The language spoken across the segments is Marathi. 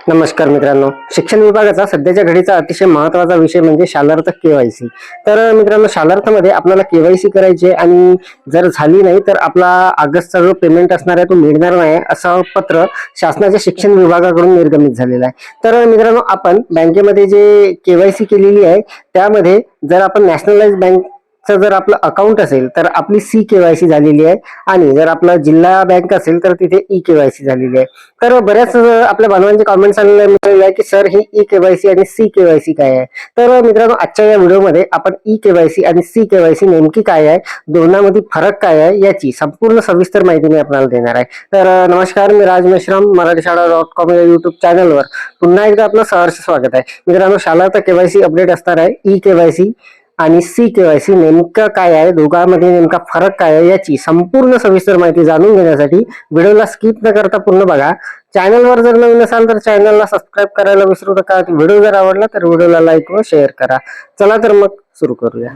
नमस्कार मित्रांनो, शिक्षण विभागाचा सध्याच्या घडीचा अतिशय महत्त्वाचा विषय म्हणजे शालार्थ केवायसी। तर मित्रांनो, शालार्थमध्ये आपल्याला केवायसी करायची आणि जर झाली नाही तर आपला ऑगस्टचा जो पेमेंट असणार आहे तो मिळणार नाही, असं पत्र शासनाच्या शिक्षण विभागाकडून निर्गमित झालेलं आहे। तर मित्रांनो, आपण बँकेमध्ये जे केवायसी केलेली आहे त्यामध्ये जर आपण नॅशनलाइज बँक जर आपलं अकाउंट असेल तर आपली सी केवायसी झालेली आहे आणि जर आपला जिल्हा बँक असेल तर तिथे ई केवायसी झालेली आहे। तर बऱ्याच आपल्या बांधवांचे कॉमेंट्स आलेले आहे की सर ही ई केवायसी आणि सी केवायसी काय आहे। तर मित्रांनो, आजच्या या व्हिडिओमध्ये आपण ई केवायसी आणि सी केवायसी नेमकी काय आहे, दोघांमध्ये फरक काय आहे याची संपूर्ण सविस्तर माहिती मी आपल्याला देणार आहे। तर नमस्कार, मी राज मेश्राम, मराठीशाळा.com या युट्यूब चॅनलवर पुन्हा एकदा आपलं सहर्ष स्वागत आहे। मित्रांनो, शालार्थ केवायसी अपडेट असणार आहे। ई केवायसी आणि सी केवायसी नेमकं काय आहे, दोघांमध्ये नेमका फरक काय आहे याची संपूर्ण सविस्तर माहिती जाणून घेण्यासाठी व्हिडिओला स्किप न करता पूर्ण बघा। चॅनलवर जर नवीन असाल तर चॅनलला सबस्क्राईब करायला विसरू नका। व्हिडिओ जर आवडला तर व्हिडिओला लाईक व शेअर करा। चला तर मग सुरू करूया।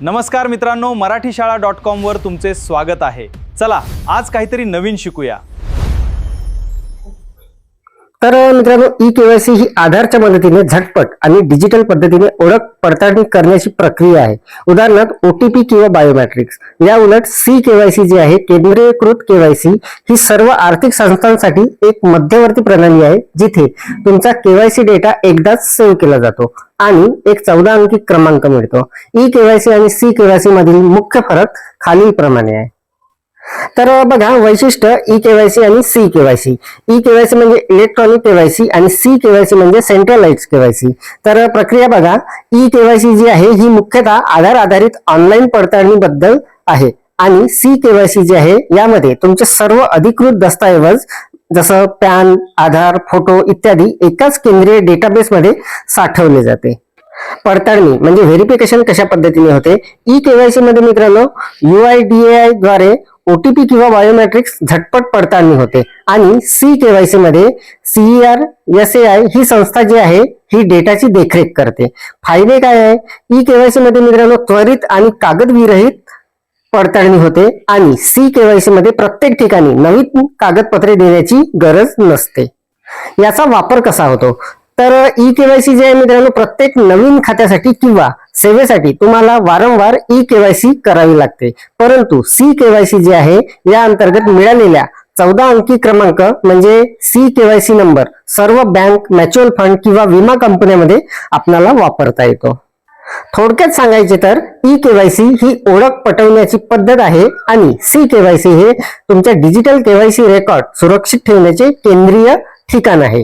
नमस्कार मित्रांनो, मराठीशाळा.com वर तुमचे स्वागत आहे। चला आज काहीतरी नवीन शिकूया। तर मित्रांनो, ई केवायसी ही आधारच्या मदतीने झटपट आणि डिजिटल पद्धतीने ओळख पडताळणी करण्याची प्रक्रिया आहे। उदाहरणार्थ ओटीपी किंवा बायोमेट्रिक्स। या उलट सी केवायसी जी आहे, केंद्रीयकृत केवायसी, ही सर्व आर्थिक संस्थांसाठी एक मध्यवर्ती प्रणाली आहे जिथे तुमचा केवायसी डेटा एकदाच सेव्ह केला जातो आणि एक 14 अंकी क्रमांक मिळतो। ई केवायसी आणि सी केवायसी मधील मुख्य फरक खालील प्रमाणे आहे। तर बघा, वैशिष्ट्य ई केवायसी आणि सी केवायसी। ई केवायसी म्हणजे इलेक्ट्रॉनिक केवायसी आणि सी केवायसी म्हणजे सेंट्रलाइज्ड केवायसी। तर प्रक्रिया बघा, ई केवायसी जी आहे ही मुख्यतः आधार आधारित ऑनलाईन पडताळणी बद्दल आहे आणि सी केवायसी जी आहे यामध्ये तुमचे सर्व अधिकृत दस्तऐवज जसं पॅन, आधार, फोटो इत्यादी एकाच केंद्रीय डेटाबेस मध्ये साठवले जाते। पडताळणी म्हणजे व्हेरिफिकेशन कशा पद्धतीने होते, ई केवायसी मध्ये मित्रांनो UIDAI द्वारे ओटीपी किंवा बायोमेट्रिक्स झटपट पडताळणी होते आणि सी केवायसी मध्ये CERSAI ही संस्था जी आहे ही डेटाची देखरेख करते। फायदे काय आहे, ई केवायसी मध्ये मित्रांनो त्वरित आणि कागद विरहित पडताळणी होते आणि सी केवायसी मध्ये प्रत्येक ठिकाणी नवीन कागदपत्रे देण्याची गरज नसते। याचा वापर कसा होतो, तर ई केवायसी जे आहे मित्रांनो प्रत्येक नवीन खात्यासाठी किंवा सेवेसाठी तुम्हाला वारंवार ई केवायसी करावी लागते, परंतु सी केवायसी जे आहे या अंतर्गत मिळालेल्या 14 अंकी क्रमांक म्हणजे सी केवायसी नंबर सर्व बँक, म्युच्युअल फंड किंवा विमा कंपन्यांमध्ये आपल्याला वापरता येतो। थोडक्यात सांगायचे तर ई केवायसी ही ओळख पटवण्याची पद्धत आहे आणि सी केवायसी हे तुमच्या डिजिटल केवायसी रेकॉर्ड सुरक्षित ठेवण्याचे केंद्रीय ठिकाण आहे।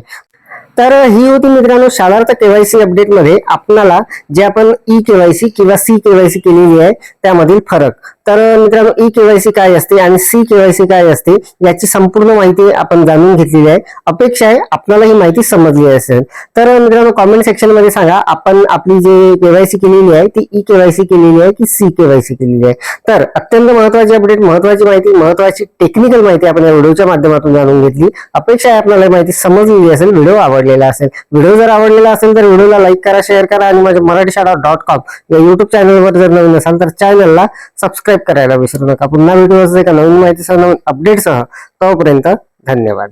तर ही होती मित्रांनो शालार्थ केवायसी अपडेट मध्ये आपल्याला जे आपण ई केवायसी किंवा सी केवायसी केलेली आहे त्यामधील फरक। तर मित्रांनो, ई केवायसी काय असते आणि सी केवायसी काय असते याची संपूर्ण माहिती आपण जाणून घेतलेली आहे। अपेक्षा आहे आपल्याला ही माहिती समजली असेल। तर मित्रांनो, कॉमेंट सेक्शन मध्ये सांगा आपण आपली जे केवायसी केलेली आहे ती ई केवायसी केलेली आहे की सी केवायसी केलेली आहे। तर अत्यंत महत्त्वाची अपडेट, महत्त्वाची माहिती, महत्त्वाची टेक्निकल माहिती आपण या व्हिडिओच्या माध्यमातून जाणून घेतली। अपेक्षा आहे आपल्याला माहिती समजलेली असेल, व्हिडिओ आवडलेला असेल। व्हिडिओ जर आवडलेला असेल तर व्हिडिओला लाईक करा, शेअर करा आणि माझ्या मराठीशाळा.com या युट्यूब चॅनलवर जर नवीन असाल तर चॅनलला सबस्क्राईब करायला विसरू नका। पुन्हा व्हिडिओ एका नवीन माहितीसह, नवीन अपडेटसह, तोपर्यंत धन्यवाद।